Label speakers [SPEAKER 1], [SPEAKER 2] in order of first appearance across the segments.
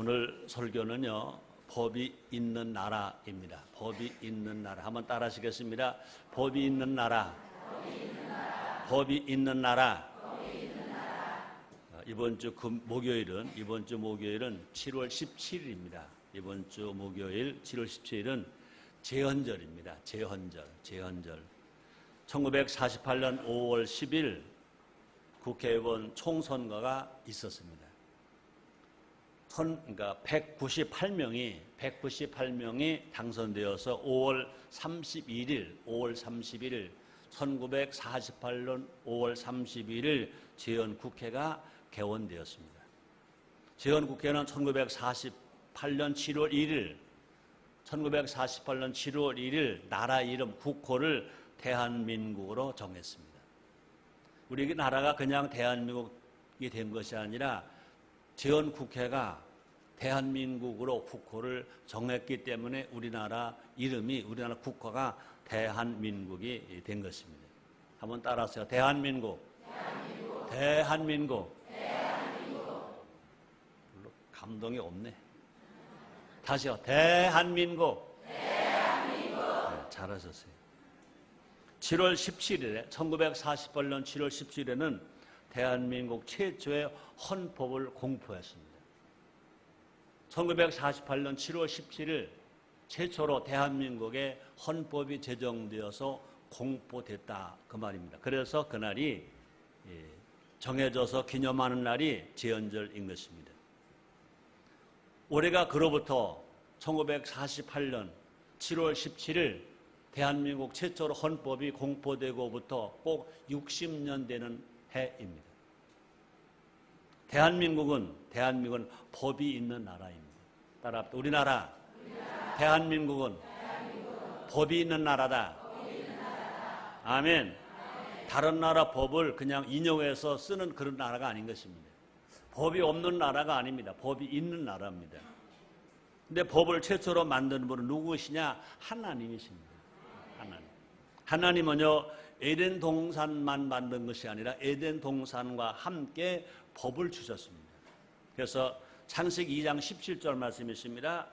[SPEAKER 1] 오늘 설교는요, 법이 있는 나라입니다. 법이 있는 나라. 한번 따라 하시겠습니다. 법이 있는 나라. 법이 있는 나라. 이번 주 목요일은 7월 17일입니다. 이번 주 목요일 7월 17일은 제헌절입니다. 제헌절. 1948년 5월 10일 국회의원 총선거가 있었습니다. 그러니까 198명이 당선되어서 5월 31일 1948년 5월 31일 제헌국회가 개원되었습니다. 제헌국회는 1948년 7월 1일 나라 이름 국호를 대한민국으로 정했습니다. 우리 나라가 그냥 대한민국이 된 것이 아니라 제헌국회가 대한민국으로 국호를 정했기 때문에 우리나라 국호가 대한민국이 된 것입니다. 한번 따라하세요. 대한민국. 별로 감동이 없네. 다시요. 대한민국. 네, 잘하셨어요. 7월 17일에 1948년 7월 17일에는 대한민국 최초의 헌법을 공포했습니다. 1948년 7월 17일 최초로 대한민국의 헌법이 제정되어서 공포됐다 그 말입니다. 그래서 그날이 정해져서 기념하는 날이 제헌절인 것입니다. 올해가 그로부터 1948년 7월 17일 대한민국 최초로 헌법이 공포되고부터 꼭 60년 되는 해입니다. 대한민국은 법이 있는 나라입니다. 따라합시다. 우리나라. 대한민국은 법이 있는 나라다. 아멘. 다른 나라 법을 그냥 인용해서 쓰는 그런 나라가 아닌 것입니다. 법이 없는 나라가 아닙니다. 법이 있는 나라입니다. 근데 법을 최초로 만드는 분은 누구시냐? 하나님이십니다. 하나님은요, 에덴 동산만 만든 것이 아니라 에덴 동산과 함께 법을 주셨습니다. 그래서 창세기 2장 17절 말씀이 있습니다.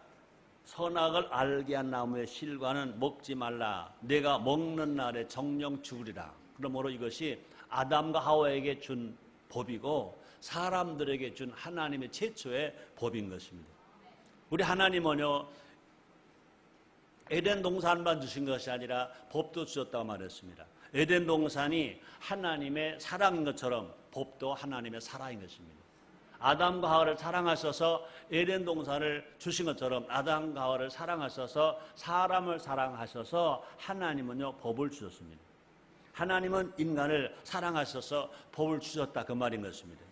[SPEAKER 1] 선악을 알게 한 나무의 실과는 먹지 말라. 내가 먹는 날에 정령 죽으리라. 그러므로 이것이 아담과 하와에게 준 법이고 사람들에게 준 하나님의 최초의 법인 것입니다. 우리 하나님은요, 에덴 동산만 주신 것이 아니라 법도 주셨다고 말했습니다. 에덴 동산이 하나님의 사랑인 것처럼 법도 하나님의 사랑인 것입니다. 아담과 하와를 사랑하셔서 에덴 동산을 주신 것처럼 아담과 하와를 사랑하셔서 사람을 사랑하셔서 하나님은요, 법을 주셨습니다. 하나님은 인간을 사랑하셔서 법을 주셨다 그 말인 것입니다.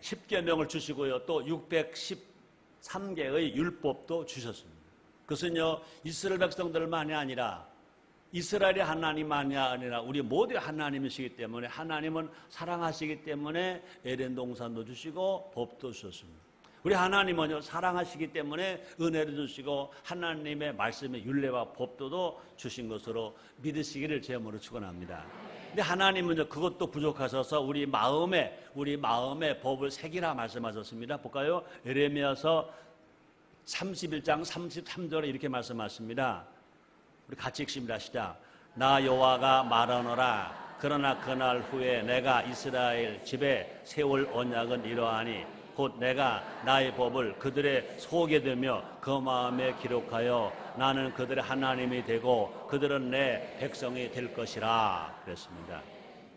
[SPEAKER 1] 10계명을 주시고요, 또 613개의 율법도 주셨습니다. 그것은요, 이스라엘 백성들만이 아니라 이스라엘의 하나님만이 아니라 우리 모두의 하나님이시기 때문에 하나님은 사랑하시기 때문에 에덴 동산도 주시고 법도 주셨습니다. 우리 하나님은요, 사랑하시기 때문에 은혜를 주시고 하나님의 말씀의 율례와 법도도 주신 것으로 믿으시기를 제물로 축원합니다. 근데 하나님은요, 그것도 부족하셔서 우리 마음에 법을 새기라 말씀하셨습니다. 볼까요? 예레미야서 31장 33절에 이렇게 말씀하십니다. 우리 같이 읽습니다. 시작. 나 여호와가 말하노라. 그러나 그날 후에 내가 이스라엘 집에 세울 언약은 이러하니 곧 내가 나의 법을 그들의 속에 두며 그 마음에 기록하여 나는 그들의 하나님이 되고 그들은 내 백성이 될 것이라 그랬습니다.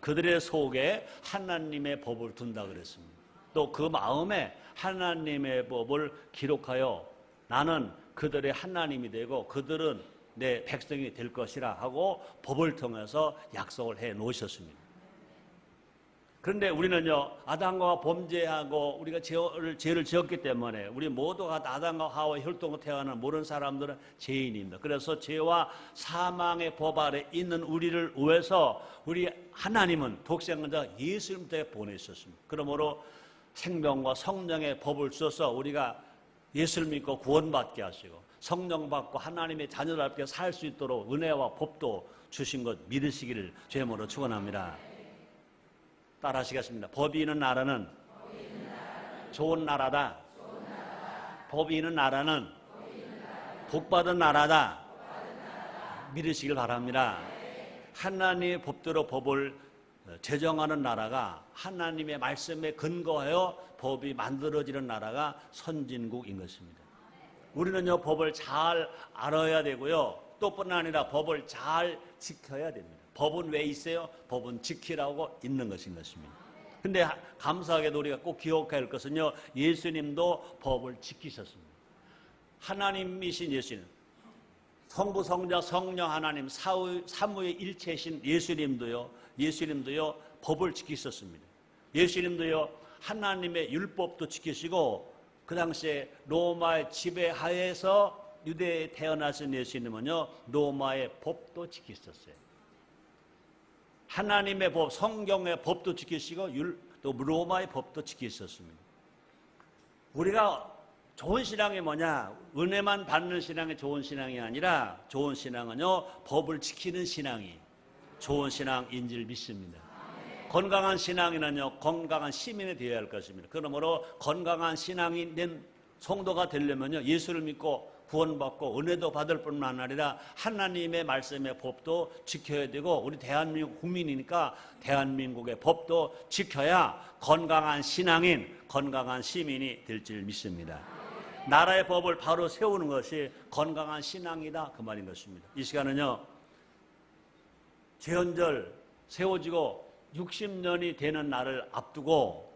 [SPEAKER 1] 그들의 속에 하나님의 법을 둔다 그랬습니다. 또 그 마음에 하나님의 법을 기록하여 나는 그들의 하나님이 되고 그들은 내 백성이 될 것이라 하고 법을 통해서 약속을 해 놓으셨습니다. 그런데 우리는요, 아담과 범죄하고 우리가 죄를 지었기 때문에 우리 모두가 아담과 하와의 혈통으로 태어나는 모든 사람들은 죄인입니다. 그래서 죄와 사망의 법 아래 있는 우리를 위해서 우리 하나님은 독생자 예수님을 보내셨습니다. 그러므로 생명과 성령의 법을 주셔서 우리가 예수를 믿고 구원받게 하시고 성령 받고 하나님의 자녀답게 살 수 있도록 은혜와 법도 주신 것 믿으시기를 주님으로 축원합니다. 따라 하시겠습니다. 법이 있는 나라는 좋은 나라다. 법이 있는 나라는 복받은 나라다. 믿으시길 바랍니다. 하나님의 법대로 법을 제정하는 나라가, 하나님의 말씀에 근거하여 법이 만들어지는 나라가 선진국인 것입니다. 우리는요, 법을 잘 알아야 되고요, 또뿐 아니라 법을 잘 지켜야 됩니다. 법은 왜 있어요? 법은 지키라고 있는 것인 것입니다. 근데 감사하게도 우리가 꼭 기억해야 할 것은요, 예수님도 법을 지키셨습니다. 하나님이신 예수님, 성부, 성자, 성령 하나님 삼위의 일체이신 예수님도요 법을 지키셨습니다. 예수님도요 하나님의 율법도 지키시고, 그 당시에 로마의 지배하에서 유대에 태어나신 예수님은요 로마의 법도 지키셨어요. 하나님의 법, 성경의 법도 지키시고 또 로마의 법도 지키셨습니다. 우리가 좋은 신앙이 뭐냐? 은혜만 받는 신앙이 좋은 신앙이 아니라, 좋은 신앙은요 법을 지키는 신앙이 좋은 신앙인 줄 믿습니다. 건강한 신앙인은요 건강한 시민이 되어야 할 것입니다. 그러므로 건강한 신앙이 된 성도가 되려면요 예수를 믿고 구원받고 은혜도 받을 뿐만 아니라 하나님의 말씀의 법도 지켜야 되고, 우리 대한민국 국민이니까 대한민국의 법도 지켜야 건강한 신앙인, 건강한 시민이 될 줄 믿습니다. 나라의 법을 바로 세우는 것이 건강한 신앙이다, 그 말인 것입니다. 이 시간은요 제헌절 세워지고 60년이 되는 날을 앞두고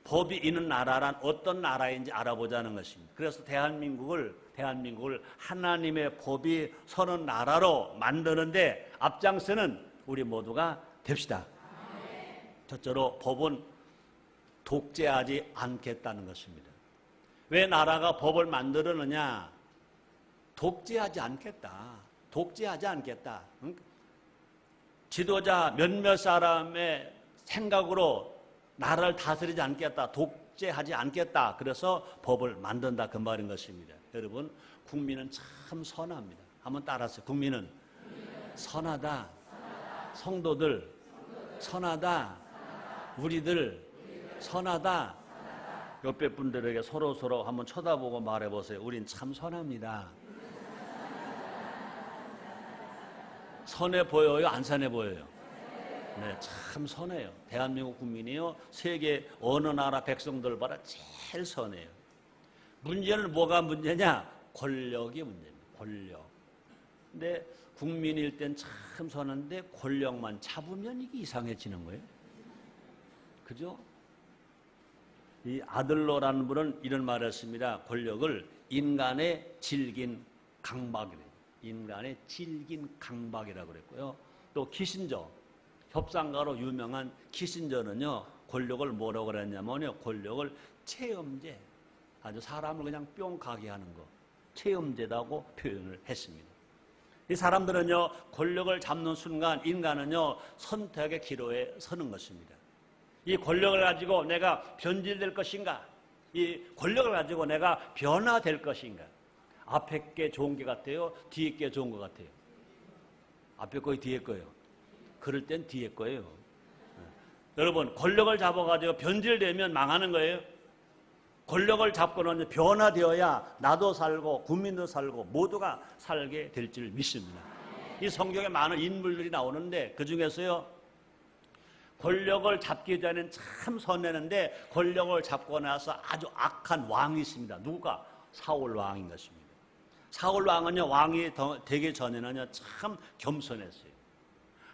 [SPEAKER 1] 법이 있는 나라란 어떤 나라인지 알아보자는 것입니다. 그래서 대한민국을 하나님의 법이 서는 나라로 만드는데 앞장서는 우리 모두가 됩시다. 첫째로 법은 독재하지 않겠다는 것입니다. 왜 나라가 법을 만들었느냐? 독재하지 않겠다. 독재하지 않겠다. 지도자 몇몇 사람의 생각으로 나라를 다스리지 않겠다. 독재하지 않겠다. 그래서 법을 만든다, 그 말인 것입니다. 여러분, 국민은 참 선합니다. 한번 따라하세요. 국민은 선하다. 성도들 선하다. 우리들 선하다. 옆에 분들에게 서로 한번 쳐다보고 말해보세요. 우린 참 선합니다. 선해 보여요? 안 선해 보여요? 네, 참 선해요. 대한민국 국민이요 세계 어느 나라 백성들보다 제일 선해요. 문제는 뭐가 문제냐? 권력이 문제입니다. 권력. 근데 국민일 땐 참 선한데 권력만 잡으면 이게 이상해지는 거예요. 그죠? 이 아들러라는 분은 이런 말을 했습니다. 권력을 인간의 질긴 강박이래요. 인간의 질긴 강박이라고 그랬고요. 또 키신저, 협상가로 유명한 키신저는요 권력을 뭐라고 그랬냐면요, 권력을 체험제, 아주 사람을 그냥 뿅 가게 하는 거, 체험제라고 표현을 했습니다. 이 사람들은요 권력을 잡는 순간 인간은요 선택의 기로에 서는 것입니다. 이 권력을 가지고 내가 변질될 것인가? 이 권력을 가지고 내가 변화될 것인가? 앞에 게 좋은 게 같아요? 뒤에 게 좋은 것 같아요? 앞에 거요, 뒤에 거요? 그럴 땐 뒤에 거예요. 여러분, 권력을 잡아가지고 변질되면 망하는 거예요. 권력을 잡고는 변화되어야 나도 살고 국민도 살고 모두가 살게 될 줄 믿습니다. 이 성경에 많은 인물들이 나오는데 그 중에서요 권력을 잡기 전에는 참 선했는데 권력을 잡고 나서 아주 악한 왕이 있습니다. 누가? 사울 왕인 것입니다. 사울 왕은요 왕이 되기 전에는요 참 겸손했어요.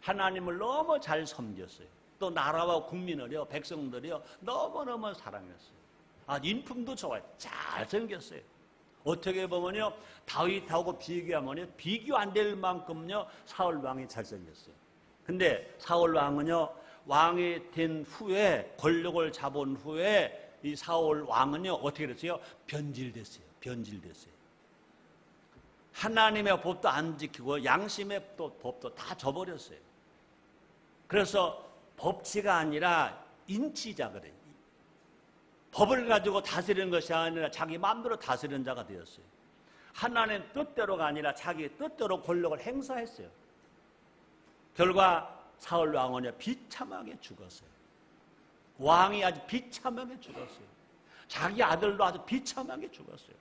[SPEAKER 1] 하나님을 너무 잘 섬겼어요. 또 나라와 국민을요 백성들이요 너무너무 사랑했어요. 아, 인품도 좋아요. 잘생겼어요. 어떻게 보면요 다윗하고 비교하면요 비교 안 될 만큼요 사울 왕이 잘생겼어요. 근데 사울 왕은요 왕이 된 후에, 권력을 잡은 후에 이 사울 왕은요 어떻게 됐어요? 변질됐어요. 하나님의 법도 안 지키고 양심의 법도 다 저버렸어요. 그래서 법치가 아니라 인치자 그래요. 법을 가지고 다스리는 것이 아니라 자기 마음대로 다스리는 자가 되었어요. 하나님 뜻대로가 아니라 자기 뜻대로 권력을 행사했어요. 결과 사울 왕은 비참하게 죽었어요. 왕이 아주 비참하게 죽었어요. 자기 아들도 아주 비참하게 죽었어요.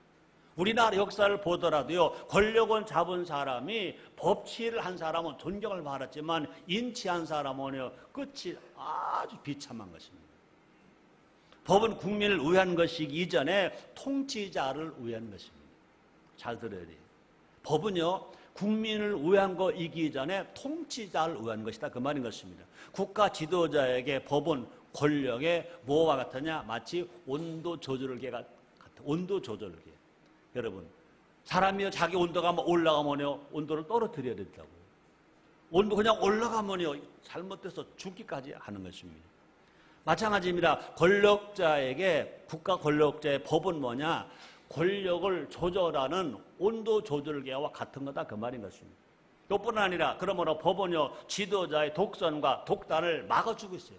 [SPEAKER 1] 우리나라 역사를 보더라도요, 권력을 잡은 사람이 법치를 한 사람은 존경을 받았지만 인치한 사람은요, 끝이 아주 비참한 것입니다. 법은 국민을 위한 것이기 이전에 통치자를 위한 것입니다. 잘 들어야 돼요. 법은요, 국민을 위한 것이기 전에 통치자를 위한 것이다, 그 말인 것입니다. 국가 지도자에게 법은 권력의 뭐와 같으냐? 마치 온도 조절기가 같아. 온도 조절기. 여러분, 사람이 자기 온도가 올라가면요, 온도를 떨어뜨려야 된다고. 온도 그냥 올라가면요, 잘못돼서 죽기까지 하는 것입니다. 마찬가지입니다. 권력자에게, 국가 권력자의 법은 뭐냐? 권력을 조절하는 온도 조절계와 같은 거다, 그 말인 것입니다. 또뿐 아니라 그러므로 법은요, 지도자의 독선과 독단을 막아주고 있어요.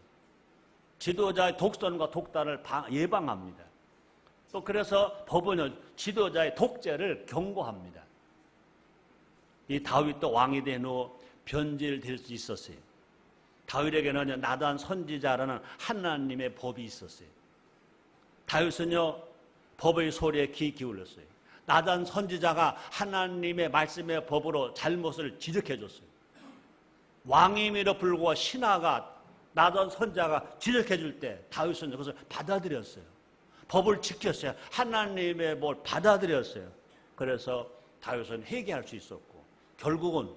[SPEAKER 1] 지도자의 독선과 독단을 예방합니다. 또 그래서 법은요, 지도자의 독재를 경고합니다. 이 다윗도 왕이 된 후 변질될 수 있었어요. 다윗에게는 나단 선지자라는 하나님의 법이 있었어요. 다윗은요, 법의 소리에 귀 기울였어요. 나단 선지자가 하나님의 말씀의 법으로 잘못을 지적해 줬어요. 왕임에도 불구하고 신하가 나단 선지자가 지적해 줄 때 다윗은 그것을 받아들였어요. 법을 지켰어요. 하나님의 법을 받아들였어요. 그래서 다윗은 회개할 수 있었고, 결국은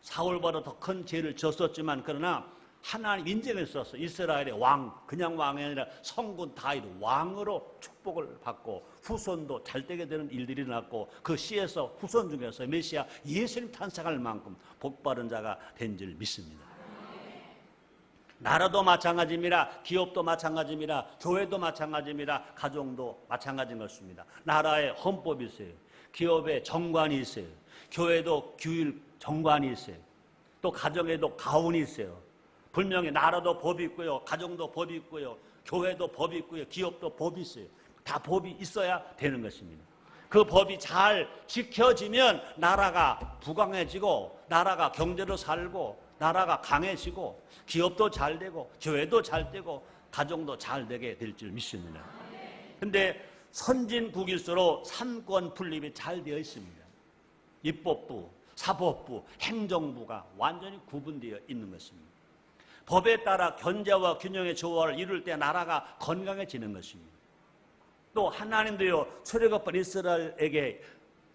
[SPEAKER 1] 사울보다 더 큰 죄를 졌었지만 그러나 하나님 인정했었어. 이스라엘의 왕, 그냥 왕이 아니라 성군 다윗 왕으로 축복을 받고 후손도 잘되게 되는 일들이 일어났고, 그 씨에서 후손 중에서 메시아 예수님 탄생할 만큼 복받은 자가 된 줄 믿습니다. 나라도 마찬가지입니다. 기업도 마찬가지입니다. 교회도 마찬가지입니다. 가정도 마찬가지인 것입니다. 나라에 헌법이 있어요. 기업에 정관이 있어요. 교회도 규율 정관이 있어요. 또 가정에도 가훈이 있어요. 분명히 나라도 법이 있고요, 가정도 법이 있고요, 교회도 법이 있고요, 기업도 법이 있어요. 다 법이 있어야 되는 것입니다. 그 법이 잘 지켜지면 나라가 부강해지고, 나라가 경제도 살고, 나라가 강해지고, 기업도 잘 되고, 교회도 잘 되고, 가정도 잘 되게 될 줄 믿습니다. 그런데 선진국일수록 삼권 분립이 잘 되어 있습니다. 입법부, 사법부, 행정부가 완전히 구분되어 있는 것입니다. 법에 따라 견제와 균형의 조화를 이룰 때 나라가 건강해지는 것입니다. 또 하나님도요, 출애굽한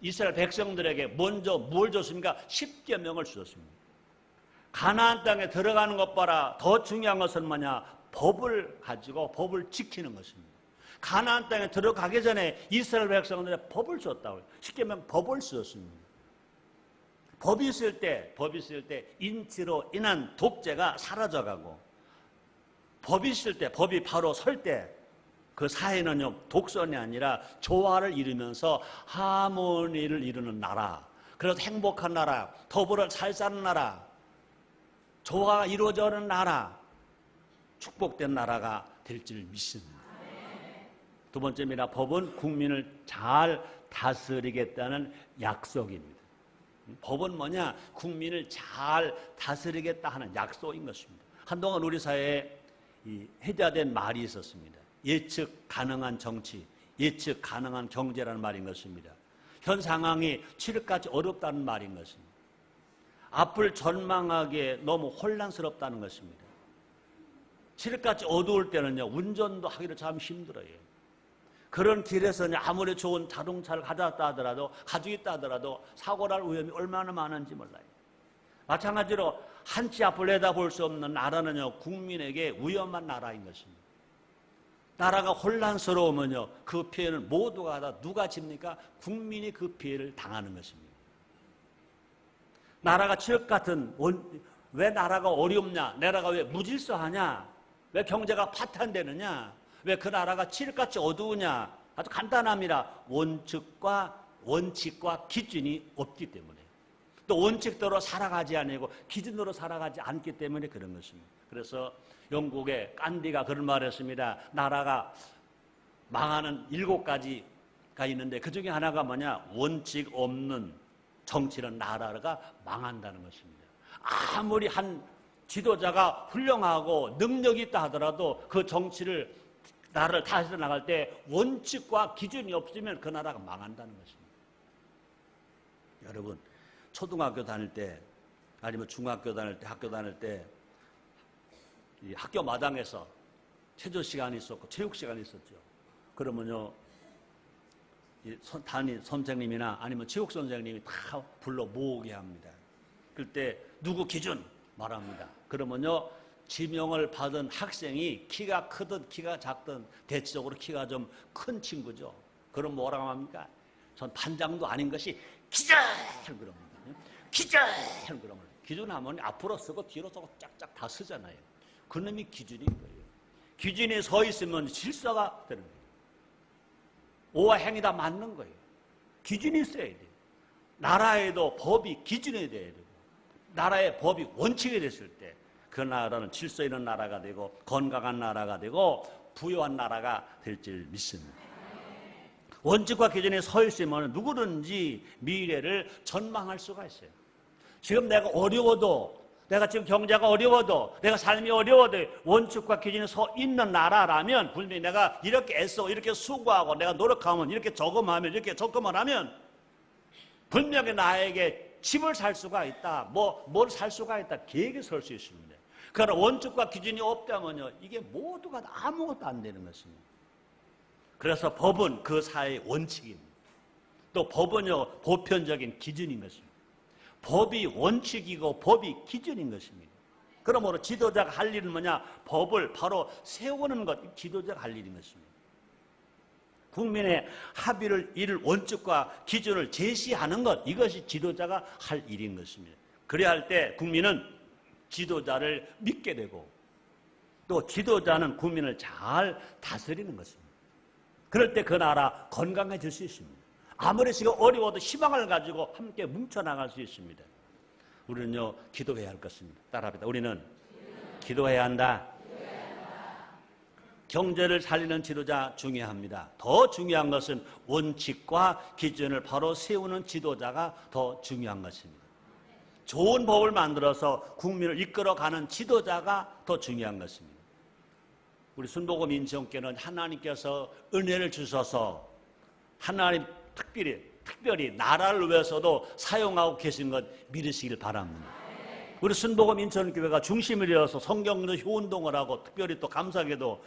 [SPEAKER 1] 이스라엘 백성들에게 먼저 뭘 줬습니까? 10계명을 주셨습니다. 가나안 땅에 들어가는 것보다 더 중요한 것은 뭐냐? 법을 가지고 법을 지키는 것입니다. 가나안 땅에 들어가기 전에 이스라엘 백성들에게 법을 줬다고요. 10계명 법을 주셨습니다. 법이 있을 때 인치로 인한 독재가 사라져가고, 법이 있을 때, 법이 바로 설 때 그 사회는요, 독선이 아니라 조화를 이루면서 하모니를 이루는 나라, 그래서 행복한 나라, 더불어 잘 사는 나라, 조화가 이루어져는 나라, 축복된 나라가 될 줄 믿습니다. 두 번째입니다. 법은 국민을 잘 다스리겠다는 약속입니다. 법은 뭐냐? 국민을 잘 다스리겠다 하는 약속인 것입니다. 한동안 우리 사회에 해자된 말이 있었습니다. 예측 가능한 정치, 예측 가능한 경제라는 말인 것입니다. 현 상황이 칠흑같이 어렵다는 말인 것입니다. 앞을 전망하기에 너무 혼란스럽다는 것입니다. 칠흑같이 어두울 때는요, 운전도 하기도 참 힘들어요. 그런 길에서는 아무리 좋은 자동차를 가져왔다 하더라도, 가지고 있다 하더라도 사고 날 위험이 얼마나 많은지 몰라요. 마찬가지로 한치 앞을 내다볼 수 없는 나라는요, 국민에게 위험한 나라인 것입니다. 나라가 혼란스러우면요, 그 피해는 모두가 다 누가 집니까? 국민이 그 피해를 당하는 것입니다. 나라가 칠흑 같은, 왜 나라가 어렵냐? 나라가 왜 무질서하냐? 왜 경제가 파탄되느냐? 왜 그 나라가 칠흑같이 어두우냐? 아주 간단합니다. 원칙과 기준이 없기 때문에. 또 원칙대로 살아가지 아니고 기준으로 살아가지 않기 때문에 그런 것입니다. 그래서 영국의 간디가 그런 말을 했습니다. 나라가 망하는 7가지가 있는데 그 중에 하나가 뭐냐? 원칙 없는 정치는 나라가 망한다는 것입니다. 아무리 한 지도자가 훌륭하고 능력이 있다 하더라도 그 정치를 나라를 다스려 나갈 때 원칙과 기준이 없으면 그 나라가 망한다는 것입니다. 여러분, 초등학교 다닐 때 아니면 중학교 다닐 때, 학교 다닐 때 이 학교 마당에서 체조 시간이 있었고 체육 시간이 있었죠. 그러면요, 담임 선생님이나 아니면 체육 선생님이 다 불러 모으게 합니다. 그때 누구 기준 말합니다. 그러면요, 지명을 받은 학생이 키가 크든 키가 작든 대체적으로 키가 좀 큰 친구죠. 그럼 뭐라고 합니까? 전 반장도 아닌 것이 기준! 그럽니다. 기준! 그러면 기준하면 앞으로 쓰고 뒤로 쓰고 짝짝 다 쓰잖아요. 그놈이 기준인 거예요. 기준이 서 있으면 질서가 되는 거예요. 오와 행이 다 맞는 거예요. 기준이 있어야 돼요. 나라에도 법이 기준이 돼야 되고, 나라의 법이 원칙이 됐을 때 그 나라는 질서 있는 나라가 되고 건강한 나라가 되고 부유한 나라가 될 줄 믿습니다. 원칙과 기준이 서 있으면 누구든지 미래를 전망할 수가 있어요. 지금 내가 어려워도, 내가 지금 경제가 어려워도, 내가 삶이 어려워도 원칙과 기준이 서 있는 나라라면 분명히 내가 이렇게 애써 이렇게 수고하고 내가 노력하면 이렇게 저금하면 이렇게 적금을 하면 분명히 나에게 집을 살 수가 있다, 뭘 살 수가 있다, 계획이 설 수 있습니다. 그러나 원칙과 기준이 없다면요, 이게 모두가 아무것도 안 되는 것입니다. 그래서 법은 그 사회의 원칙입니다. 또 법은요, 보편적인 기준인 것입니다. 법이 원칙이고 법이 기준인 것입니다. 그러므로 지도자가 할 일은 뭐냐? 법을 바로 세우는 것, 지도자가 할 일인 것입니다. 국민의 합의를 이룰 원칙과 기준을 제시하는 것, 이것이 지도자가 할 일인 것입니다. 그래야 할 때 국민은 지도자를 믿게 되고 또 지도자는 국민을 잘 다스리는 것입니다. 그럴 때 그 나라 건강해질 수 있습니다. 아무리 지금 어려워도 희망을 가지고 함께 뭉쳐나갈 수 있습니다. 우리는요, 기도해야 할 것입니다. 따라합니다. 우리는 기도해야 한다. 경제를 살리는 지도자 중요합니다. 더 중요한 것은 원칙과 기준을 바로 세우는 지도자가 더 중요한 것입니다. 좋은 법을 만들어서 국민을 이끌어가는 지도자가 더 중요한 것입니다. 우리 순복음 인천교회는 하나님께서 은혜를 주셔서 하나님 특별히 나라를 위해서도 사용하고 계신 것 믿으시길 바랍니다. 우리 순복음 인천교회가 중심을 이어서 성경적 효운동을 하고 특별히 또 감사하게도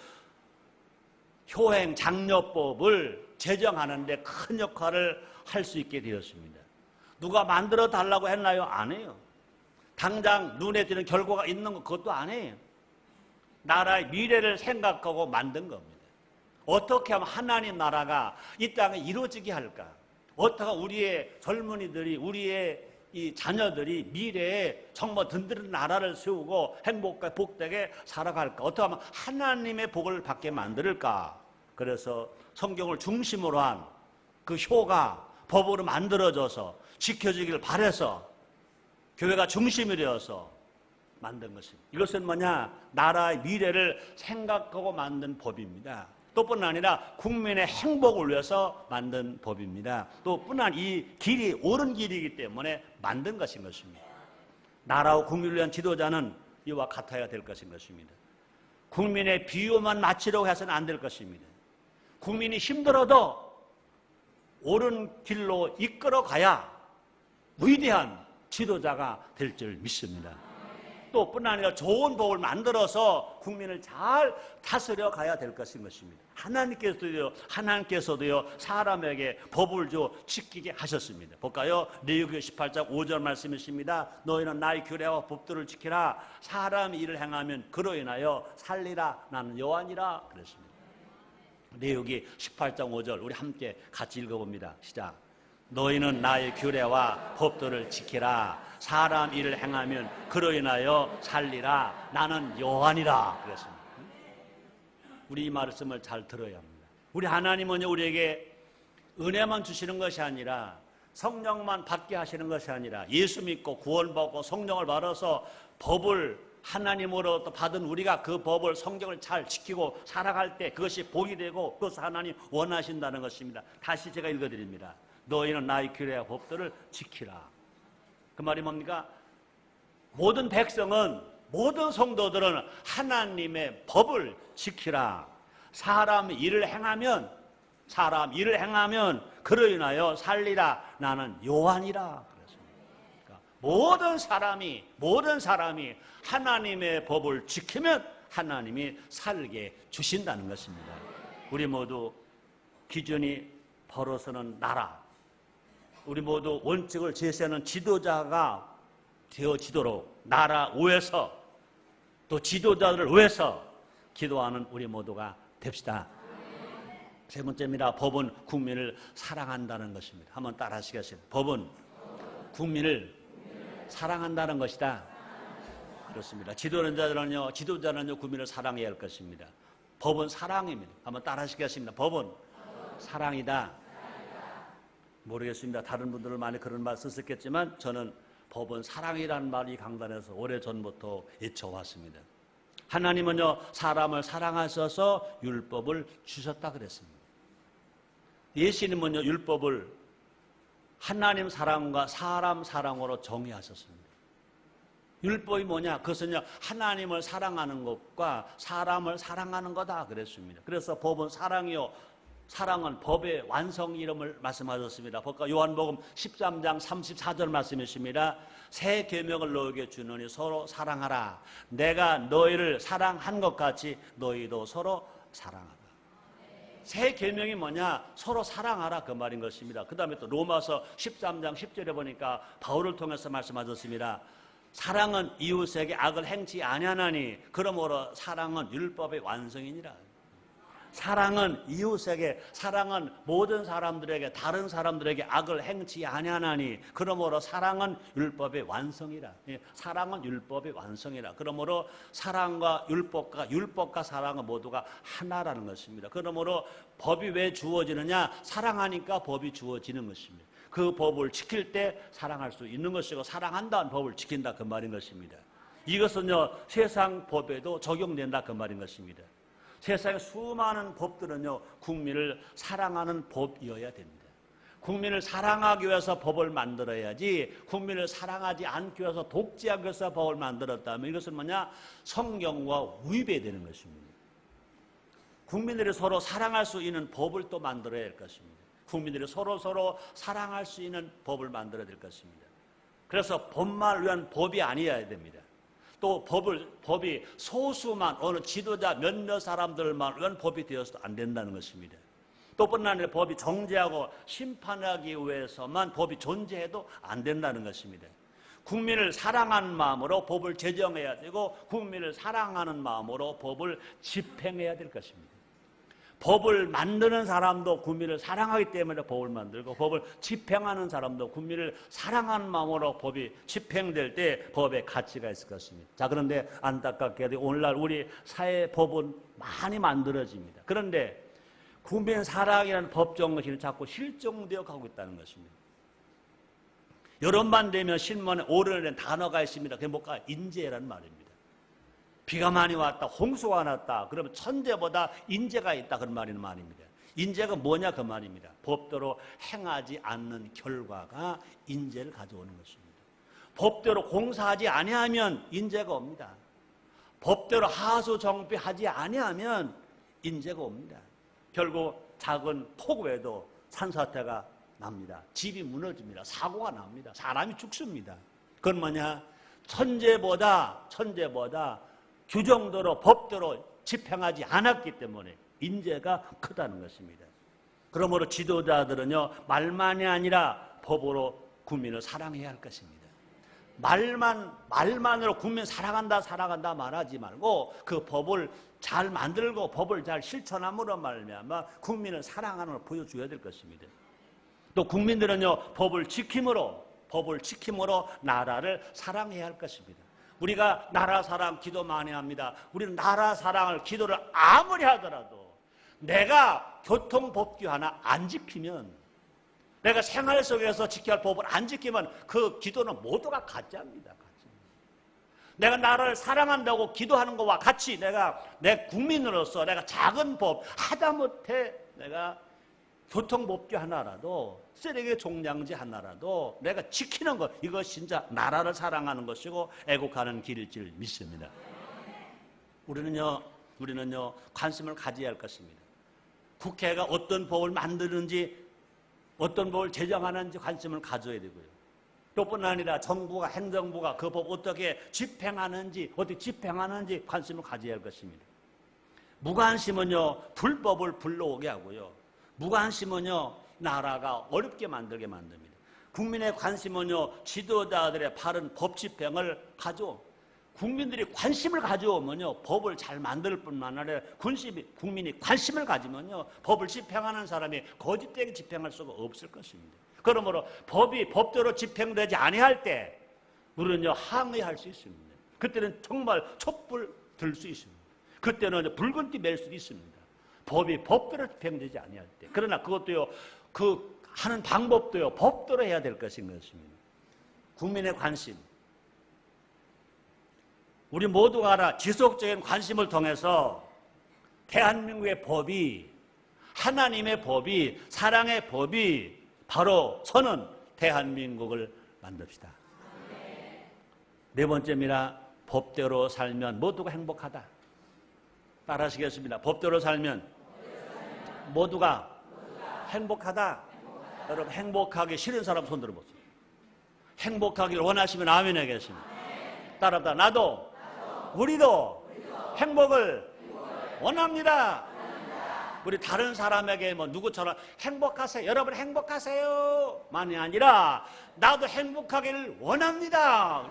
[SPEAKER 1] 효행 장려법을 제정하는 데 큰 역할을 할 수 있게 되었습니다. 누가 만들어 달라고 했나요? 안 해요. 당장 눈에 띄는 결과가 있는 것, 그것도 안 해요. 나라의 미래를 생각하고 만든 겁니다. 어떻게 하면 하나님 나라가 이 땅에 이루어지게 할까? 어떻게 우리의 젊은이들이, 우리의 이 자녀들이 미래에 정말 든든한 나라를 세우고 행복하게 복되게 살아갈까? 어떻게 하면 하나님의 복을 받게 만들까? 그래서 성경을 중심으로 한 그 효가 법으로 만들어져서 지켜지길 바라서 교회가 중심이 되어서 만든 것입니다. 이것은 뭐냐? 나라의 미래를 생각하고 만든 법입니다. 또 뿐 아니라 국민의 행복을 위해서 만든 법입니다. 또 뿐 아니라 이 길이 옳은 길이기 때문에 만든 것인 것입니다. 나라와 국민을 위한 지도자는 이와 같아야 될 것인 것입니다. 국민의 비유만 맞추려고 해서는 안 될 것입니다. 국민이 힘들어도 옳은 길로 이끌어가야 위대한 지도자가 될 줄 믿습니다. 또 뿐 아니라 좋은 법을 만들어서 국민을 잘 다스려 가야 될 것인 것입니다. 하나님께서도요 사람에게 법을 줘 지키게 하셨습니다. 볼까요? 레위기 18장 5절 말씀이십니다. 너희는 나의 규례와 법도를 지키라. 사람이 이를 행하면 그로 인하여 살리라. 나는 여호와니라 그랬습니다. 레위기 18장 5절 우리 함께 같이 읽어봅니다. 시작. 너희는 나의 규례와 법도를 지키라. 사람 일을 행하면 그로 인하여 살리라. 나는 여호와니라 그랬습니다. 우리 이 말씀을 잘 들어야 합니다. 우리 하나님은요 우리에게 은혜만 주시는 것이 아니라 성령만 받게 하시는 것이 아니라 예수 믿고 구원받고 성령을 받아서 법을 하나님으로부터 받은 우리가 그 법을 성경을 잘 지키고 살아갈 때 그것이 복이 되고 그것을 하나님 원하신다는 것입니다. 다시 제가 읽어드립니다. 너희는 나의 규례와 법도를 지키라. 그 말이 뭡니까? 모든 백성은, 모든 성도들은 하나님의 법을 지키라. 사람 일을 행하면 그로 인하여 살리라. 나는 요한이라. 그랬습니다. 그러니까 모든 사람이 하나님의 법을 지키면 하나님이 살게 주신다는 것입니다. 우리 모두 기준이 벌어서는 나라, 우리 모두 원칙을 제시하는 지도자가 되어지도록 나라 위해서 또 지도자들을 위해서 기도하는 우리 모두가 됩시다. 세 번째입니다. 법은 국민을 사랑한다는 것입니다. 한번 따라 하시겠습니다. 법은 국민을 사랑한다는 것이다. 그렇습니다. 지도자는요 국민을 사랑해야 할 것입니다. 법은 사랑입니다. 한번 따라 하시겠습니다. 법은 사랑이다. 모르겠습니다. 다른 분들은 많이 그런 말 썼겠지만 저는 법은 사랑이라는 말이 강단에서 오래전부터 외쳐왔습니다. 하나님은요 사람을 사랑하셔서 율법을 주셨다 그랬습니다. 예수님은요 율법을 하나님 사랑과 사람 사랑으로 정의하셨습니다. 율법이 뭐냐? 그것은요 하나님을 사랑하는 것과 사람을 사랑하는 거다 그랬습니다. 그래서 법은 사랑이요, 사랑은 법의 완성 이름을 말씀하셨습니다. 볼까? 요한복음 13장 34절 말씀이십니다. 새 계명을 너에게 주노니 서로 사랑하라. 내가 너희를 사랑한 것 같이 너희도 서로 사랑하라. 새 계명이 뭐냐? 서로 사랑하라 그 말인 것입니다. 그 다음에 또 로마서 13장 10절에 보니까 바울을 통해서 말씀하셨습니다. 사랑은 이웃에게 악을 행치 아니하나니 그러므로 사랑은 율법의 완성이니라. 사랑은 이웃에게, 사랑은 모든 사람들에게, 다른 사람들에게 악을 행치 아니하나니 그러므로 사랑은 율법의 완성이라. 사랑은 율법의 완성이라. 그러므로 사랑과 율법과 사랑은 모두가 하나라는 것입니다. 그러므로 법이 왜 주어지느냐? 사랑하니까 법이 주어지는 것입니다. 그 법을 지킬 때 사랑할 수 있는 것이고 사랑한다는 법을 지킨다 그 말인 것입니다. 이것은요 세상 법에도 적용된다 그 말인 것입니다. 세상의 수많은 법들은요 국민을 사랑하는 법이어야 됩니다. 국민을 사랑하기 위해서 법을 만들어야지 국민을 사랑하지 않기 위해서 독재하기 위해서 법을 만들었다면 이것은 뭐냐? 성경과 위배되는 것입니다. 국민들이 서로 사랑할 수 있는 법을 또 만들어야 할 것입니다. 국민들이 서로 사랑할 수 있는 법을 만들어야 될 것입니다. 그래서 법만 위한 법이 아니어야 됩니다. 또 법이 소수만 어느 지도자 몇몇 사람들만 위한 법이 되어서도 안 된다는 것입니다. 또 뿐만 아니라 법이 정죄하고 심판하기 위해서만 법이 존재해도 안 된다는 것입니다. 국민을 사랑하는 마음으로 법을 제정해야 되고 국민을 사랑하는 마음으로 법을 집행해야 될 것입니다. 법을 만드는 사람도 국민을 사랑하기 때문에 법을 만들고 법을 집행하는 사람도 국민을 사랑하는 마음으로 법이 집행될 때 법의 가치가 있을 것입니다. 자, 그런데 안타깝게도 오늘날 우리 사회 법은 많이 만들어집니다. 그런데 국민 사랑이라는 법정것이 자꾸 실종되어 가고 있다는 것입니다. 여름만 되면 신문에 오르는 단어가 있습니다. 그게 뭘까? 인재라는 말입니다. 비가 많이 왔다, 홍수가 났다, 그러면 천재보다 인재가 있다 그런 말입니다. 인재가 뭐냐 그 말입니다. 법대로 행하지 않는 결과가 인재를 가져오는 것입니다. 법대로 공사하지 아니하면 인재가 옵니다. 법대로 하수정비하지 아니하면 인재가 옵니다. 결국 작은 폭우에도 산사태가 납니다. 집이 무너집니다. 사고가 납니다. 사람이 죽습니다. 그건 뭐냐? 천재보다 규정대로 법대로 집행하지 않았기 때문에 인재가 크다는 것입니다. 그러므로 지도자들은요 말만이 아니라 법으로 국민을 사랑해야 할 것입니다. 말만으로 국민 사랑한다 말하지 말고 그 법을 잘 만들고 법을 잘 실천함으로 말미암아 국민을 사랑하는 걸 보여줘야 될 것입니다. 또 국민들은요 법을 지킴으로 나라를 사랑해야 할 것입니다. 우리가 나라 사랑 기도 많이 합니다. 우리는 나라 사랑을 기도를 아무리 하더라도 내가 교통법규 하나 안 지키면, 내가 생활 속에서 지켜야 할 법을 안 지키면 그 기도는 모두가 가짜입니다. 내가 나라를 사랑한다고 기도하는 것과 같이 내가 내 국민으로서 내가 작은 법 하다못해 내가 교통법규 하나라도 쓰레기 종량제 하나라도 내가 지키는 것, 이것 진짜 나라를 사랑하는 것이고 애국하는 길일 줄 믿습니다. 우리는요 우리는요 관심을 가져야 할 것입니다. 국회가 어떤 법을 만드는지 어떤 법을 제정하는지 관심을 가져야 되고요. 또뿐 아니라 정부가 행정부가 그 법 어떻게 집행하는지 관심을 가져야 할 것입니다. 무관심은요 불법을 불러오게 하고요. 무관심은요 나라가 어렵게 만들게 만듭니다. 국민의 관심은요 지도자들의 바른 법 집행을 국민들이 관심을 가져오면요 법을 잘 만들 뿐만 아니라 국민이 관심을 가지면요 법을 집행하는 사람이 거짓되게 집행할 수가 없을 것입니다. 그러므로 법이 법대로 집행되지 아니할 때 우리는요 항의할 수 있습니다. 그때는 정말 촛불 들 수 있습니다. 그때는 붉은 띠 맬 수도 있습니다. 법이 법대로 집행되지 아니할 때. 그러나 그것도요 그 하는 방법도요 법대로 해야 될 것인 것입니다. 국민의 관심, 우리 모두가 알아 지속적인 관심을 통해서 대한민국의 법이 하나님의 법이 사랑의 법이 바로 서는 대한민국을 만듭시다. 네 번째입니다. 법대로 살면 모두가 행복하다. 따라하시겠습니다. 법대로 살면 모두가 행복하다. 여러분 행복하기 싫은 사람 손 들어보세요. 행복하기를 원하시면 아멘 하겠습니다. 따라합니다. 나도 우리도 행복을 원합니다. 우리 다른 사람에게 뭐 누구처럼 행복하세요. 여러분 행복하세요. 만이 아니라 나도 행복하기를 원합니다.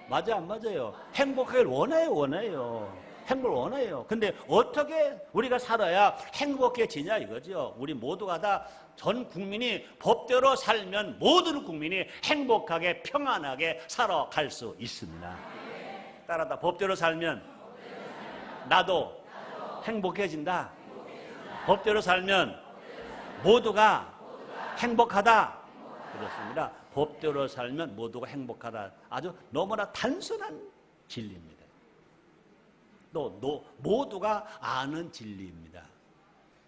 [SPEAKER 1] 맞아 안 맞아요? 행복하기를 원해요. 행복을 원해요. 근데 어떻게 우리가 살아야 행복해지냐 이거죠. 우리 모두가 다 전 국민이 법대로 살면 모든 국민이 행복하게 평안하게 살아갈 수 있습니다. 따라다 법대로 살면 나도 행복해진다. 법대로 살면 모두가 행복하다. 그렇습니다. 법대로 살면 모두가 행복하다. 아주 너무나 단순한 진리입니다. 또 모두가 아는 진리입니다.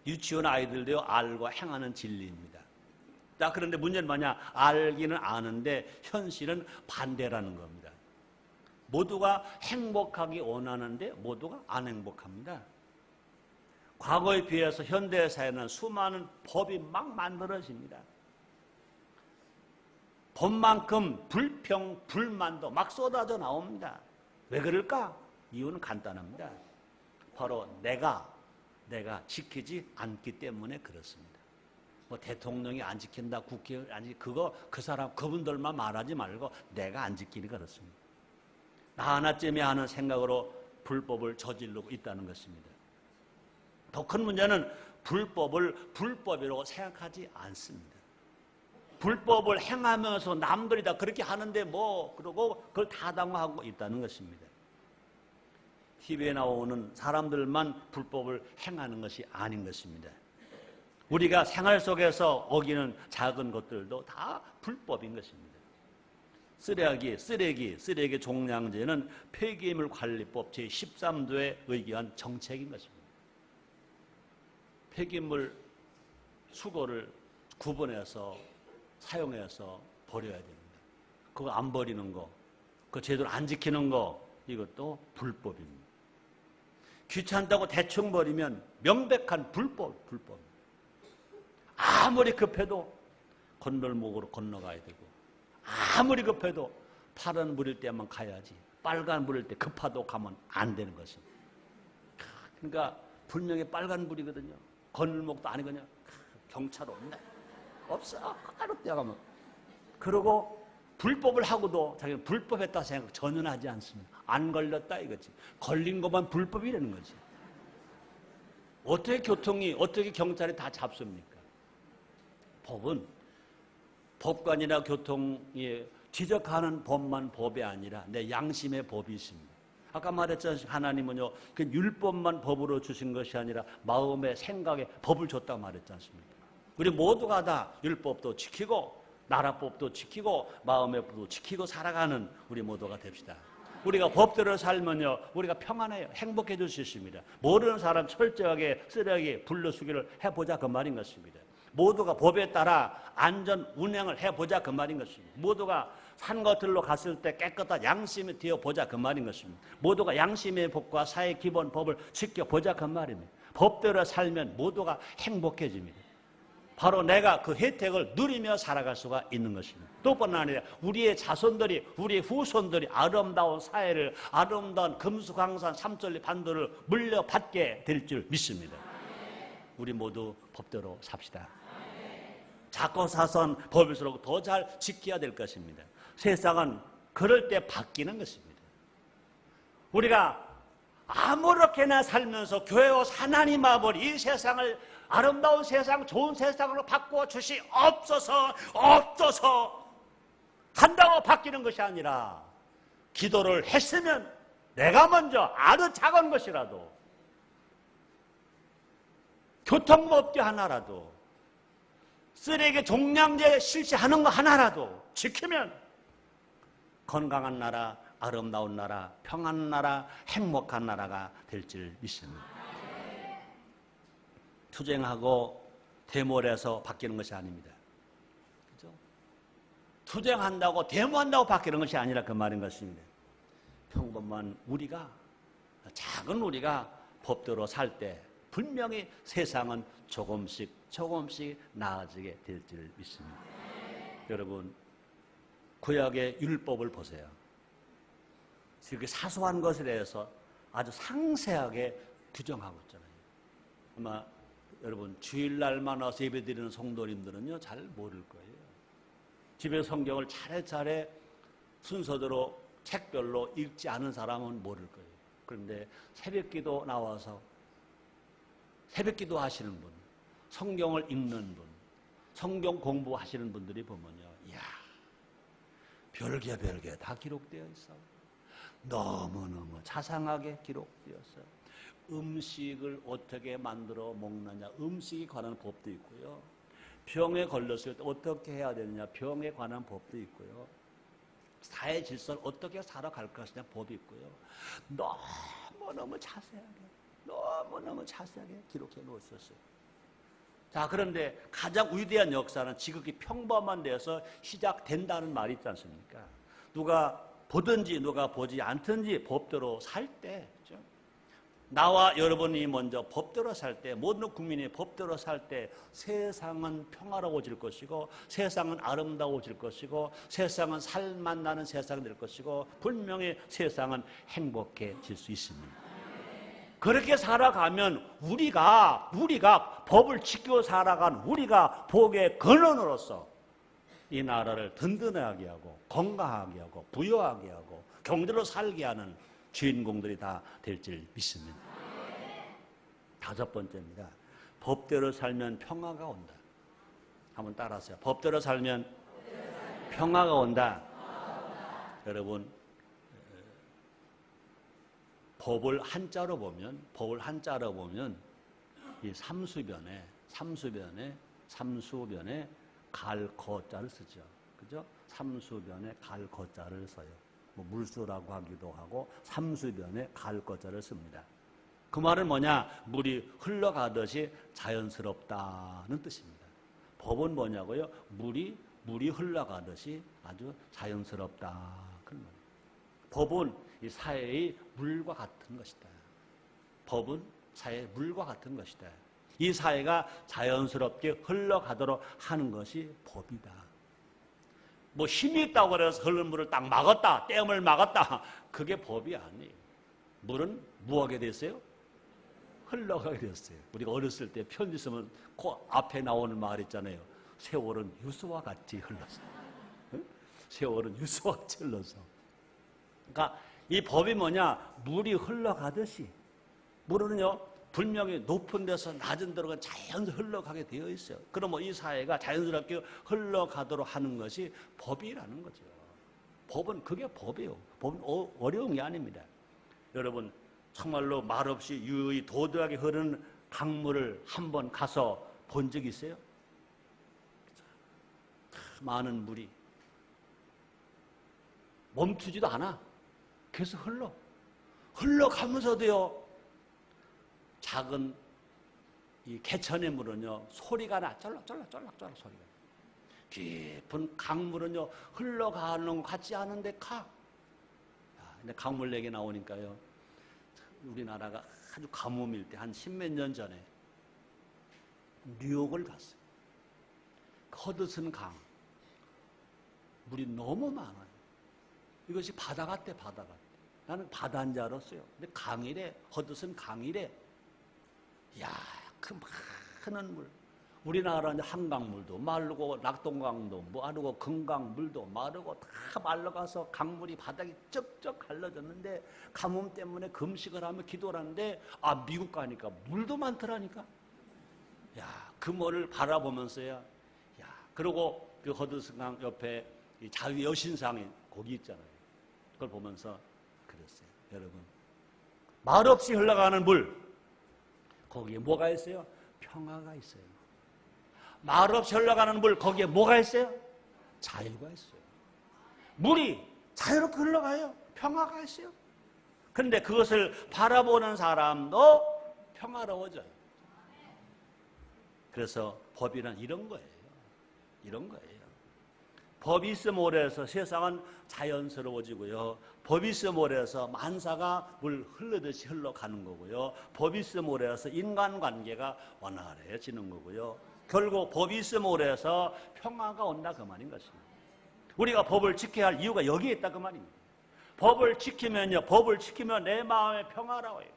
[SPEAKER 1] 유치원 아이들도요 알고 행하는 진리입니다. 자, 그런데 문제는 뭐냐? 알기는 아는데 현실은 반대라는 겁니다. 모두가 행복하기 원하는데 모두가 안 행복합니다. 과거에 비해서 현대사회는 수많은 법이 막 만들어집니다. 법만큼 불평, 불만도 막 쏟아져 나옵니다. 왜 그럴까? 이유는 간단합니다. 바로 내가 지키지 않기 때문에 그렇습니다. 뭐 대통령이 안 지킨다, 국회의원이 안 지킨다, 그분들만 말하지 말고 내가 안 지키니 그렇습니다. 나 하나쯤에 하는 생각으로 불법을 저지르고 있다는 것입니다. 더 큰 문제는 불법을 불법이라고 생각하지 않습니다. 불법을 행하면서 남들이 다 그렇게 하는데 그러고 그걸 타당화하고 있다는 것입니다. TV에 나오는 사람들만 불법을 행하는 것이 아닌 것입니다. 우리가 생활 속에서 어기는 작은 것들도 다 불법인 것입니다. 쓰레기 종량제는 폐기물 관리법 제13조에 의기한 정책인 것입니다. 폐기물 수거를 구분해서 사용해서 버려야 됩니다. 그거 안 버리는 거, 그거 제대로 안 지키는 거, 이것도 불법입니다. 귀찮다고 대충 버리면 명백한 불법. 아무리 급해도 건널목으로 건너가야 되고, 아무리 급해도 파란 물일 때만 가야지, 빨간 물일 때 급하다고 가면 안 되는 것입니다. 그러니까 분명히 빨간 불이거든요. 건널목도 아니거든요. 경찰 없네. 없어. 하루 뛰어가면. 그러고 불법을 하고도 자기는 불법했다 생각 전혀 하지 않습니다. 안 걸렸다 이거지. 걸린 것만 불법이라는 거지. 어떻게 경찰이 다 잡습니까? 법은 법관이나 교통에 지적하는 법만 법이 아니라 내 양심의 법이 있습니다. 아까 말했잖아요. 하나님은요, 그 율법만 법으로 주신 것이 아니라 마음의 생각에 법을 줬다고 말했지 않습니까? 우리 모두가 다 율법도 지키고 나라법도 지키고 마음의 법도 지키고 살아가는 우리 모두가 됩시다. 우리가 법대로 살면요, 우리가 평안해요. 행복해질 수 있습니다. 모르는 사람 철저하게 쓰레기 분리수거를 해보자 그 말인 것입니다. 모두가 법에 따라 안전 운행을 해보자 그 말인 것입니다. 모두가 산 겉으로 갔을 때 깨끗한 양심에 되어보자 그 말인 것입니다. 모두가 양심의 법과 사회 기본 법을 지켜보자 그 말입니다. 법대로 살면 모두가 행복해집니다. 바로 내가 그 혜택을 누리며 살아갈 수가 있는 것입니다. 또뿐 아니라 우리의 자손들이, 우리의 후손들이 아름다운 사회를, 아름다운 금수강산 삼천리 반도를 물려받게 될 줄 믿습니다. 우리 모두 법대로 삽시다. 자고사선 법일수록 더 잘 지켜야 될 것입니다. 세상은 그럴 때 바뀌는 것입니다. 우리가 아무렇게나 살면서 교회와 하나님 아버지 이 세상을 아름다운 세상, 좋은 세상으로 바꾸어 주시옵소서 한다고 바뀌는 것이 아니라 기도를 했으면 내가 먼저 아주 작은 것이라도 교통법규 하나라도 쓰레기 종량제 실시하는 거 하나라도 지키면 건강한 나라, 아름다운 나라, 평안한 나라, 행복한 나라가 될 줄 믿습니다. 투쟁하고 데모해서 바뀌는 것이 아닙니다. 그렇죠? 투쟁한다고 데모한다고 바뀌는 것이 아니라 그 말인 것입니다. 평범한 우리가, 작은 우리가 법대로 살 때 분명히 세상은 조금씩 나아지게 될 줄 믿습니다. 여러분, 구약의 율법을 보세요. 이렇게 사소한 것에 대해서 아주 상세하게 규정하고 있잖아요. 아마 여러분 주일날만 와서 예배드리는 성도님들은요 잘 모를 거예요. 집에 성경을 차례차례 순서대로 책별로 읽지 않은 사람은 모를 거예요. 그런데 새벽기도 나와서 새벽기도 하시는 분, 성경을 읽는 분, 성경 공부하시는 분들이 보면요, 이야, 별게 다 기록되어 있어. 너무너무 자상하게 기록되었어요. 음식을 어떻게 만들어 먹느냐, 음식에 관한 법도 있고요. 병에 걸렸을 때 어떻게 해야 되느냐, 병에 관한 법도 있고요. 사회 질서를 어떻게 살아갈 것이냐 법이 있고요. 너무너무 자세하게 기록해 놓으셨어요. 자, 그런데 가장 위대한 역사는 지극히 평범한 데서 시작된다는 말이 있지 않습니까? 누가 보든지 누가 보지 않든지 법대로 살 때, 그렇죠? 나와 여러분이 먼저 법대로 살 때, 모든 국민이 법대로 살 때 세상은 평화로워질 것이고, 세상은 아름다워질 것이고, 세상은 살맛 나는 세상이 될 것이고, 분명히 세상은 행복해질 수 있습니다. 그렇게 살아가면 우리가 법을 지켜 살아간 우리가 복의 근원으로서 이 나라를 든든하게 하고 건강하게 하고 부유하게 하고 경제로 살게 하는 주인공들이 다 될 줄 믿습니다. 다섯 번째입니다. 법대로 살면 평화가 온다. 한번 따라하세요. 법대로 살면 평화가 온다. 여러분, 법을 한자로 보면 이 삼수변에 갈 거자를 쓰죠. 그죠? 삼수변에 갈 거자를 써요. 뭐 물수라고 하기도 하고 삼수변에 갈 거자를 씁니다. 그 말은 뭐냐? 물이 흘러가듯이 자연스럽다는 뜻입니다. 법은 뭐냐고요? 물이 흘러가듯이 아주 자연스럽다. 그런 거예요. 법은 이 사회의 물과 같은 것이다. 법은 사회의 물과 같은 것이다. 이 사회가 자연스럽게 흘러가도록 하는 것이 법이다. 뭐 힘이 있다고 그래서 흐르는 물을 딱 막았다, 댐을 막았다, 그게 법이 아니에요. 물은 뭐하게 됐어요? 흘러가게 됐어요. 우리가 어렸을 때 편지 쓰면 그 앞에 나오는 말 있잖아요. 세월은 유수와 같이 흘렀어. 세월은 유수와 같이 흘렀어. 그러니까 이 법이 뭐냐? 물이 흘러가듯이. 물은요, 분명히 높은 데서 낮은 데로 자연스럽게 흘러가게 되어 있어요. 그러면 이 사회가 자연스럽게 흘러가도록 하는 것이 법이라는 거죠. 법은 그게 법이에요. 법은 어려운 게 아닙니다. 여러분, 정말로 말없이 유유히 도도하게 흐르는 강물을 한번 가서 본 적 있어요? 많은 물이 멈추지도 않아. 계속 흘러가면서도요, 작은 이 개천의 물은요, 소리가 나. 쫄락쫄락 소리가. 깊은 강물은요 흘러가는 것 같지 않은데 가. 근데 강물 얘기 나오니까요, 우리나라가 아주 가뭄일 때 한 10몇 년 전에 뉴욕을 갔어요. 허드슨 강, 물이 너무 많아요. 이것이 바다 같대, 바다 같대. 나는 바다인 줄 알았어요. 근데 강이래, 허드슨 강이래. 이야, 그 많은 물. 우리나라는 한강물도 마르고, 낙동강도 마르고, 금강물도 마르고, 다 말라가서 강물이 바닥이 쩍쩍 갈라졌는데, 가뭄 때문에 금식을 하며 기도를 하는데, 아, 미국 가니까 물도 많더라니까. 야, 그 물을 바라보면서야, 야, 그리고 그 허드슨강 옆에 이 자유 여신상이 거기 있잖아요. 그걸 보면서 그랬어요. 여러분, 말없이 흘러가는 물, 거기에 뭐가 있어요? 평화가 있어요. 말없이 흘러가는 물, 거기에 뭐가 있어요? 자유가 있어요. 물이 자유롭게 흘러가요. 평화가 있어요. 그런데 그것을 바라보는 사람도 평화로워져요. 그래서 법이란 이런 거예요. 이런 거예요. 법이 있음 오래서 세상은 자연스러워지고요. 법이 있음 오래서 만사가 물 흐르듯이 흘러가는 거고요. 법이 있음 오래서 인간관계가 원활해지는 거고요. 결국 법이 있음 오래서 평화가 온다 그 말인 것입니다. 우리가 법을 지켜야 할 이유가 여기에 있다 그 말입니다. 법을 지키면요, 법을 지키면 내 마음에 평화라고요.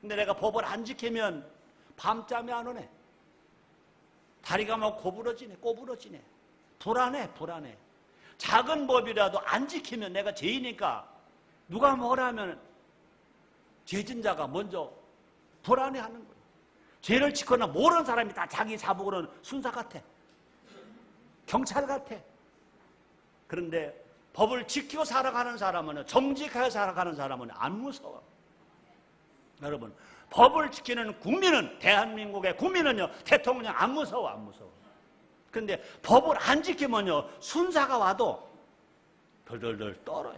[SPEAKER 1] 근데 내가 법을 안 지키면 밤잠이 안 오네. 다리가 막 꼬부러지네. 불안해. 작은 법이라도 안 지키면 내가 죄이니까 누가 뭐라면 죄진 자가 먼저 불안해하는 거예요. 죄를 짓거나 모르는 사람이 다 자기 자복으로는 순사 같아. 경찰 같아. 그런데 법을 지키고 살아가는 사람은, 정직하게 살아가는 사람은 안 무서워. 여러분, 법을 지키는 국민은, 대한민국의 국민은요, 대통령 안 무서워. 그런데 법을 안 지키면요, 순사가 와도 덜덜덜 떨어요.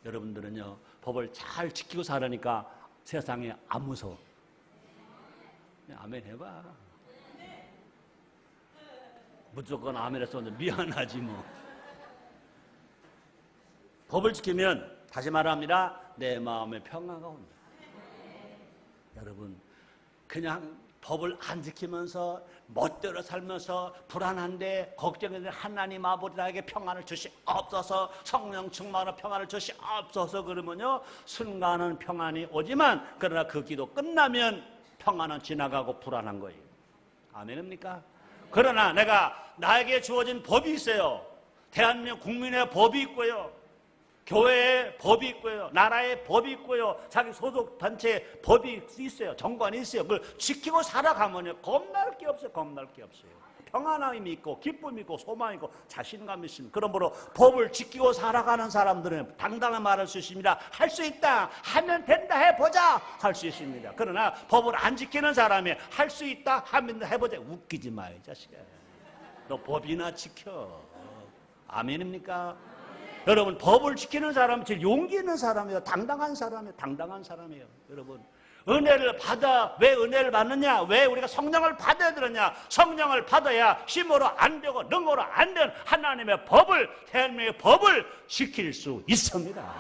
[SPEAKER 1] 여러분들은요, 법을 잘 지키고 살으니까 세상에 안 무서워. 아멘 해봐. 무조건 아멘 해서 미안하지 뭐. 법을 지키면, 다시 말합니다, 내 마음에 평화가 온다. 여러분, 그냥 법을 안 지키면서 멋대로 살면서 불안한데 걱정해서 하나님 아버지 나에게 평안을 주시옵소서, 성령 충만한 평안을 주시옵소서 그러면요, 순간은 평안이 오지만 그러나 그 기도 끝나면 평안은 지나가고 불안한 거예요. 아멘입니까? 그러나 나에게 주어진 법이 있어요. 대한민국 국민의 법이 있고요, 교회의 법이 있고요, 나라의 법이 있고요, 자기 소속 단체의 법이 있어요, 정관이 있어요. 그걸 지키고 살아가면요, 겁날 게 없어요. 평안함이 있고 기쁨이 있고 소망이 있고 자신감이 있습니다. 그러므로 법을 지키고 살아가는 사람들은 당당히 말할 수 있습니다. 할 수 있다, 하면 된다, 해보자 할 수 있습니다. 그러나 법을 안 지키는 사람이 할 수 있다, 하면 해보자, 웃기지 마 이 자식아. 너 법이나 지켜. 아멘입니까? 여러분, 법을 지키는 사람은 제일 용기 있는 사람이에요. 당당한 사람이에요. 여러분, 은혜를 받아. 왜 은혜를 받느냐? 왜 우리가 성령을 받아야 되느냐? 성령을 받아야 힘으로 안 되고 능으로 안 되는 하나님의 법을, 대한민국의 법을 지킬 수 있습니다.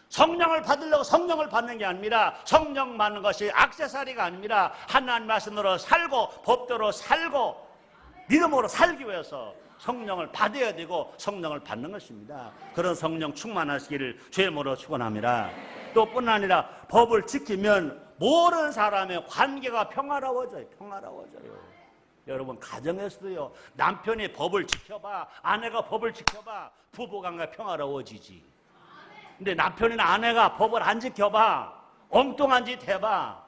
[SPEAKER 1] 성령을 받으려고 성령을 받는 게 아니라, 성령 받는 것이 액세서리가 아닙니다. 하나님 말씀으로 살고 법대로 살고 믿음으로 살기 위해서 성령을 받아야 되고 성령을 받는 것입니다. 그런 성령 충만하시기를 주의 이름으로 축원합니다. 또 뿐 아니라 법을 지키면 모르는 사람의 관계가 평화로워져요. 여러분, 가정에서도요, 남편이 법을 지켜봐, 아내가 법을 지켜봐, 부부관계가 평화로워지지. 근데 남편이나 아내가 법을 안 지켜봐, 엉뚱한 짓 해봐,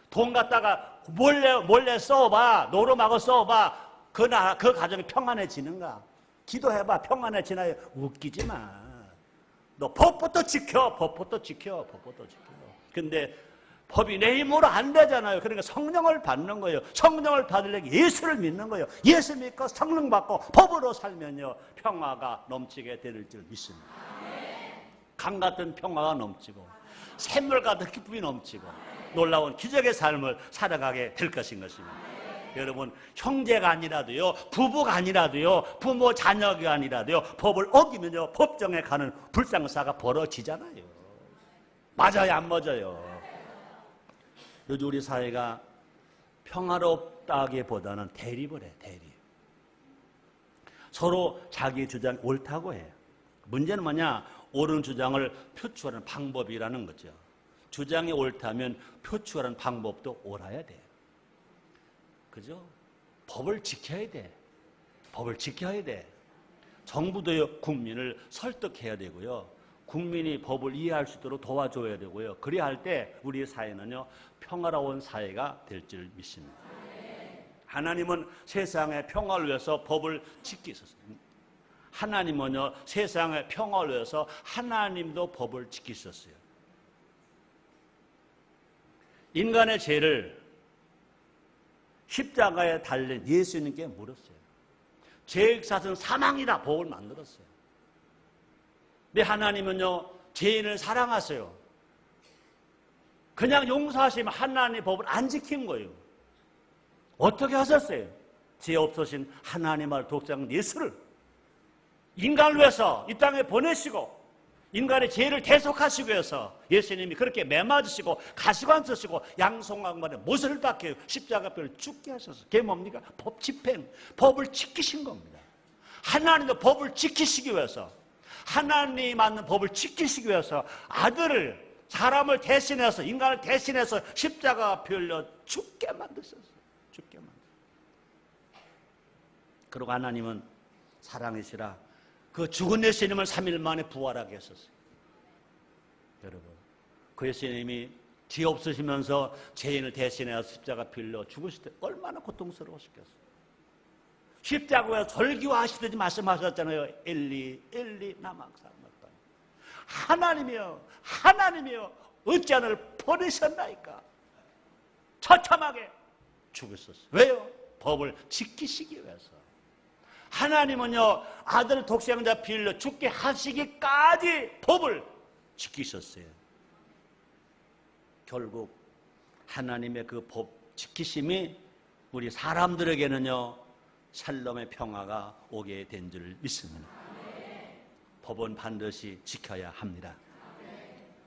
[SPEAKER 1] 돈 갖다가 몰래 써봐, 노름하고 써봐, 그 가정이 평안해지는가? 기도해봐, 평안해지나요? 웃기지 마. 너 법부터 지켜. 근데 법이 내 힘으로 안 되잖아요. 그러니까 성령을 받는 거예요. 성령을 받으려면 예수를 믿는 거예요. 예수 믿고 성령 받고 법으로 살면요, 평화가 넘치게 될 줄 믿습니다. 강 같은 평화가 넘치고 샘물 같은 기쁨이 넘치고 놀라운 기적의 삶을 살아가게 될 것인 것입니다. 여러분, 형제가 아니라도요, 부부가 아니라도요, 부모 자녀가 아니라도요, 법을 어기면요, 법정에 가는 불상사가 벌어지잖아요. 맞아요, 안 맞아요? 요즘 우리 사회가 평화롭다기보다는 대립을 해, 대립. 서로 자기 주장이 옳다고 해요. 문제는 뭐냐? 옳은 주장을 표출하는 방법이라는 거죠. 주장이 옳다면 표출하는 방법도 옳아야 돼요. 그죠? 법을 지켜야 돼. 법을 지켜야 돼. 정부도요, 국민을 설득해야 되고요. 국민이 법을 이해할 수 있도록 도와줘야 되고요. 그래야 할 때 우리 사회는요, 평화로운 사회가 될 줄 믿습니다. 하나님은 세상의 평화를 위해서 법을 지키셨어요. 하나님은요, 세상의 평화를 위해서 하나님도 법을 지키셨어요. 인간의 죄를 십자가에 달린 예수님께 물었어요. 죄의 삭은 사망이다, 법을 만들었어요. 근데 하나님은요, 죄인을 사랑하세요. 그냥 용서하시면 하나님의 법을 안 지킨 거예요. 어떻게 하셨어요? 죄 없으신 하나님의 독생 예수를 인간을 위해서 이 땅에 보내시고 인간의 죄를 대속하시기 위해서 예수님이 그렇게 매맞으시고 가시관 쓰시고 양송강만에 못을 박혀 십자가뼈를 죽게 하셔서 그게 뭡니까? 법 집행, 법을 지키신 겁니다. 하나님도 법을 지키시기 위해서 하나님 맞는 법을 지키시기 위해서 아들을 사람을 대신해서 인간을 대신해서 십자가뼈를 죽게 만드셨어요. 죽게 만드셨어요. 그리고 하나님은 사랑이시라 그 죽은 예수님을 3일 만에 부활하게 하셨어요. 여러분, 그 예수님이 죄 없으시면서 죄인을 대신해서 십자가뼈를 죽으실 때 얼마나 고통스러우셨겠어요. 십자가에 절기화하시듯이 말씀하셨잖아요. 엘리 엘리 나만 사랑했다. 하나님이여 하나님이여 어찌 나를 버리셨나이까. 처참하게 죽으셨어요. 왜요? 법을 지키시기 위해서. 하나님은요, 아들 독생자 빌려 죽게 하시기까지 법을 지키셨어요. 결국 하나님의 그 법 지키심이 우리 사람들에게는요, 샬롬의 평화가 오게 된 줄 믿습니다. 법은 반드시 지켜야 합니다.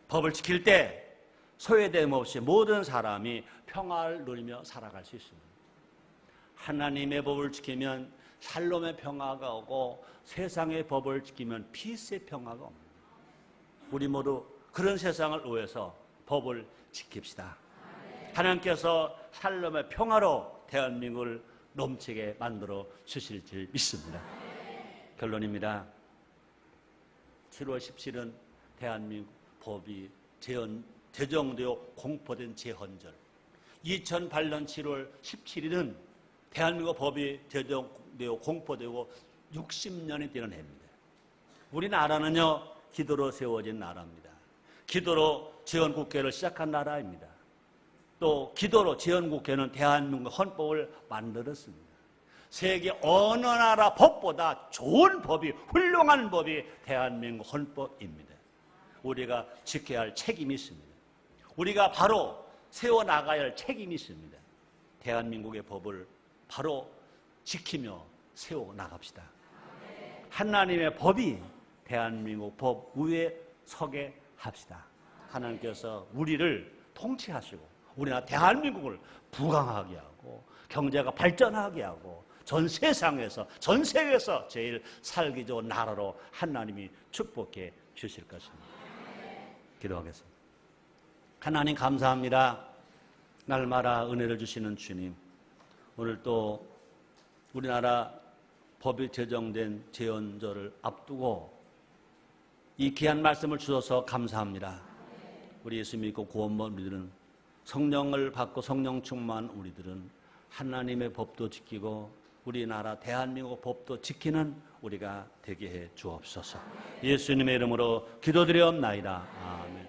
[SPEAKER 1] 법을 지킬 때 소외됨 없이 모든 사람이 평화를 누리며 살아갈 수 있습니다. 하나님의 법을 지키면 샬롬의 평화가 오고 세상의 법을 지키면 피스의 평화가 옵니다. 우리 모두 그런 세상을 위해서 법을 지킵시다. 하나님께서 샬롬의 평화로 대한민국을 넘치게 만들어 주실 줄 믿습니다. 결론입니다. 7월 17일은 대한민국 법이 제정되어 공포된 제헌절. 2008년 7월 17일은 대한민국 법이 제정되어 공포되고 60년이 되는 해입니다. 우리나라는요, 기도로 세워진 나라입니다. 기도로 제헌국회를 시작한 나라입니다. 또 기도로 제헌국회는 대한민국 헌법을 만들었습니다. 세계 어느 나라 법보다 좋은 법이, 훌륭한 법이 대한민국 헌법입니다. 우리가 지켜야 할 책임이 있습니다. 우리가 바로 세워나가야 할 책임이 있습니다. 대한민국의 법을 바로 지키며 세워나갑시다. 하나님의 법이 대한민국 법 위에 서게 합시다. 하나님께서 우리를 통치하시고 우리나라 대한민국을 부강하게 하고 경제가 발전하게 하고 전 세상에서, 전 세계에서 제일 살기 좋은 나라로 하나님이 축복해 주실 것입니다. 기도하겠습니다. 하나님 감사합니다. 날마다 은혜를 주시는 주님, 오늘 또 우리나라 법이 제정된 제헌절을 앞두고 이 귀한 말씀을 주셔서 감사합니다. 우리 예수 믿고 구원받은 우리들은, 성령을 받고 성령 충만한 우리들은 하나님의 법도 지키고 우리나라 대한민국 법도 지키는 우리가 되게 해 주옵소서. 예수님의 이름으로 기도드리옵나이다. 아멘.